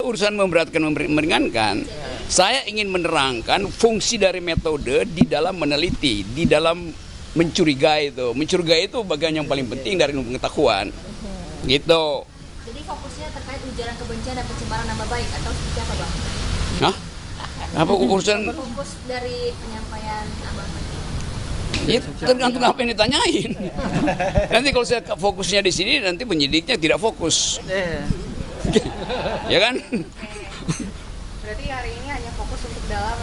urusan memberatkan meringankan. Saya ingin menerangkan fungsi dari metode di dalam meneliti, di dalam mencurigai itu. Mencurigai itu bagian yang paling penting dari ilmu pengetahuan. Gitu. Jadi fokusnya terkait ujaran kebencian dan pencemaran nama baik atau seperti apa, Bang? Hah? Apa urusan? Fokus dari penyampaian Abang tadi. Ya, tergantung apa yang ditanyain. Nanti kalau saya fokusnya di sini, nanti penyidiknya tidak fokus. Ya kan? Berarti hari ini hanya fokus untuk dalam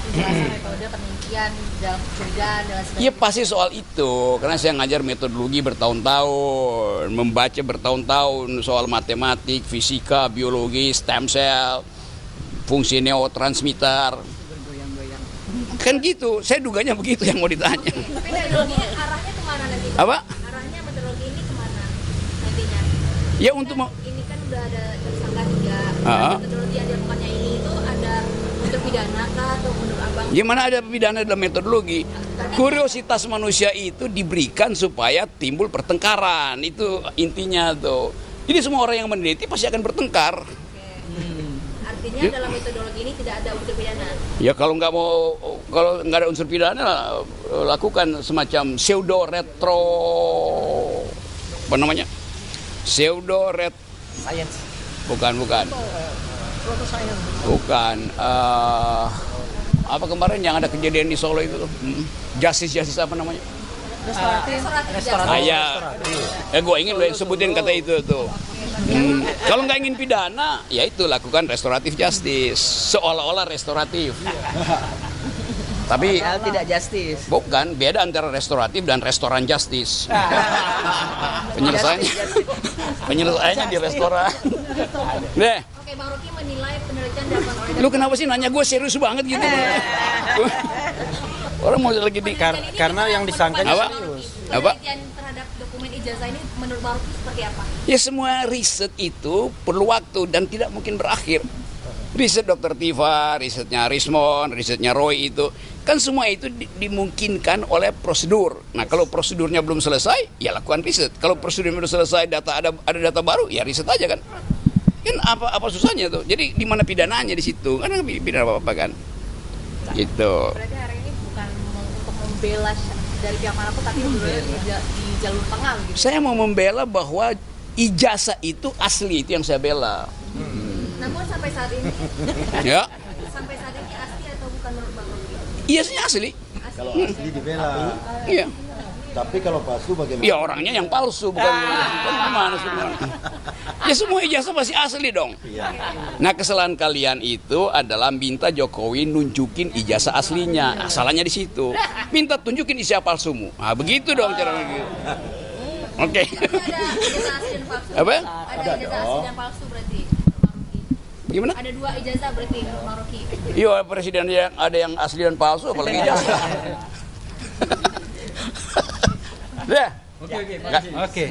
penjelasan metode penelitian dalam pencegahan dan sebagainya. Iya pasti soal itu, karena saya ngajar metodologi bertahun-tahun, membaca bertahun-tahun soal matematik, fisika, biologi, stem cell, fungsi neurotransmitter. Kan gitu, saya duganya begitu yang mau ditanya. Tapi metodologinya arahnya kemana nanti, Bang? Apa? Arahnya metodologi ini kemana nantinya? Ya untuk Ini kan udah ada tersangka 3. Ah. Metodologi yang dilakukannya ini itu ada unsur pidana kah atau menurut Abang? gimana ada pidana dalam metodologi? Kuriositas manusia itu diberikan supaya timbul pertengkaran, itu intinya tuh. Jadi semua orang yang meneliti pasti akan bertengkar. Artinya dalam metodologi ini tidak ada unsur pidana. Ya kalau nggak ada unsur pidana, lakukan semacam pseudo retro, apa namanya? Pseudo ret, Science. bukan. Apa kemarin yang ada kejadian di Solo itu? Justice apa namanya? Gue ingin sebutin kata itu tuh. Kalau nggak ingin pidana, ya itu lakukan restoratif justice, seolah-olah restoratif. Tapi tidak justice. bukan, beda antara restoratif dan restoran justice. Penyelesaiannya di restoran. Deh. Oke, Bang Rocky menilai penelitian dilakukan oleh Lu kenapa sih nanya gue serius banget gitu? Orang mau lagi di karena yang disangkanya Apa? serius. Apa? Penelitian terhadap dokumen ijazah ini menurut Bang Rocky seperti apa? Ya semua riset itu perlu waktu dan tidak mungkin berakhir. Riset Dr. Tifa, risetnya Rismon, risetnya Roy itu kan semua itu dimungkinkan oleh prosedur. Nah kalau prosedurnya belum selesai, ya lakukan riset. Kalau prosedurnya belum selesai, ada data baru, ya riset aja kan. Kan apa susahnya tuh? Jadi di mana pidananya di situ? Kan nggak pidana apa-apa kan? Gitu. Berarti hari ini bukan untuk membela dari pihak manapun, tapi di jalur tengah gitu. Saya mau membela bahwa ijazah itu asli, itu yang saya bela. Namun sampai saat ini, Ya, sampai saat ini asli atau bukan menurut Bang Rocky? ijazahnya asli. Kalau asli dibela, Iya. tapi kalau palsu bagaimana? Ya orangnya yang palsu, bukan gimana semua. Ya semua ijazah pasti asli dong. Nah kesalahan kalian itu adalah minta Jokowi nunjukin ijazah aslinya. Nah, salahnya di situ. Minta tunjukin ijazah palsumu. Nah begitu dong caranya gitu. Oke. Ada ijazah asli dan palsu. Apa? Ada ijazah asli dan palsu berarti. Bang Rocky. Gimana? Ada 2 ijazah berarti menurut Bang Rocky. Iya presiden yang ada yang asli dan palsu, apalagi ijazah. Deh. Oke.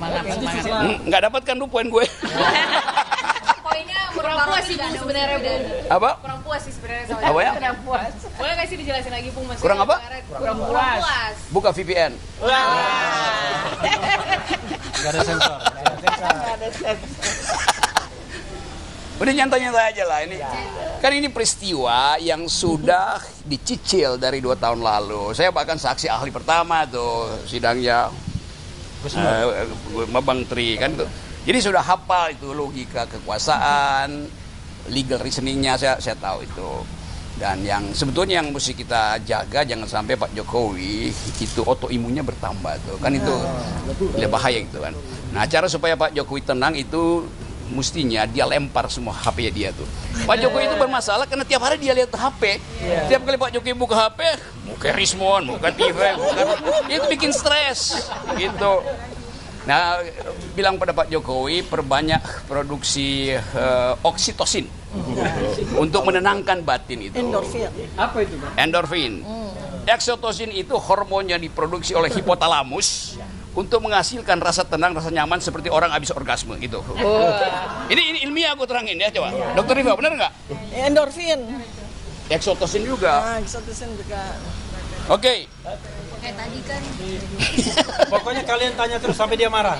Nggak dapatkan lu poin gue. Poinnya kurang puas sih Bung sebenarnya, Bung. Apa? Kurang puas sih sebenarnya soalnya. Apa ya? Kurang puas. Boleh nggak sih dijelasin lagi, Bung? Maksudnya Kurang apa? Kurang puas. Buka VPN. Gak ada sensor. Udah nyantai-nyantai aja lah ini. Kan ini peristiwa yang sudah dicicil dari 2 tahun lalu. Saya bahkan saksi ahli pertama tuh sidangnya Bang Tri kan tuh. Jadi sudah hafal itu logika kekuasaan, legal reasoningnya saya tahu itu. Dan yang sebetulnya yang mesti kita jaga jangan sampai Pak Jokowi itu autoimunnya bertambah tuh. Kan itu lebih bahaya gitu kan. Nah, cara supaya Pak Jokowi tenang itu mestinya dia lempar semua HP dia tuh. Pak Jokowi itu bermasalah karena tiap hari dia lihat HP. Tiap kali Pak Jokowi buka HP, buka Rismon, buka TV, itu bikin stres gitu. Nah, bilang pada Pak Jokowi perbanyak produksi oksitosin untuk menenangkan batin itu. Endorfin. Apa itu, Bang? Endorfin. Oksitosin itu hormon yang diproduksi oleh hipotalamus untuk menghasilkan rasa tenang, rasa nyaman seperti orang habis orgasme gitu. Ini ilmiah aku terangin ya coba. Dokter Riva benar nggak? Endorfin. Oksitosin juga. Nah, oksitosin juga. Oke. Kayak tadi kan. Pokoknya kalian tanya terus sampai dia marah.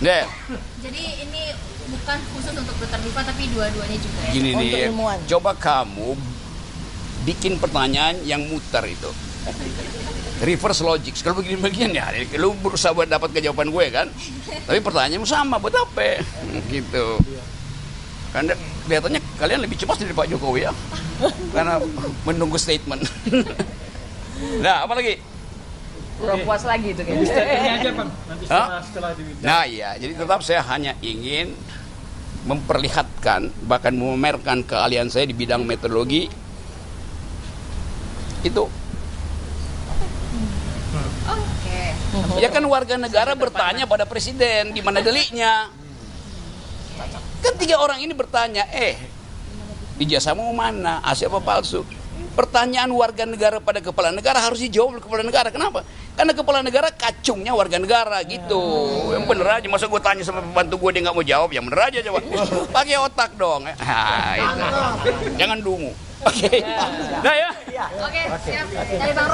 Deh. Jadi ini bukan khusus untuk Dr. Diva tapi dua-duanya juga ya. Gini Untuk nih, ilmuwan. coba kamu bikin pertanyaan yang muter itu. Reverse logic. Kalau begini-begini ya, lu berusaha buat dapat jawaban gue kan. Tapi pertanyaanmu sama, buat apa? Gitu. Karena kelihatannya kalian lebih cepat dari Pak Jokowi ya. Karena menunggu statement. Nah, apa lagi? Kurang puas lagi itu Ini kayaknya. statementnya aja, Bang. Nanti setelah di Nah iya, jadi tetap saya hanya ingin memperlihatkan, bahkan memamerkan keahlian saya di bidang metodologi itu. Oke. Ya kan warga negara bertanya pada presiden di mana deliknya. Ketiga orang ini bertanya, ijazahmu mana? Asli apa palsu? Pertanyaan warga negara pada kepala negara harus dijawab oleh kepala negara. Kenapa? Karena kepala negara kacungnya warga negara gitu. Yang bener aja, masa gue tanya sama pembantu gue dia nggak mau jawab, yang bener aja coba. Pakai otak dong. Nah, itu. Jangan dungu. Oke. Nah ya. Oke, siap. Dari Bang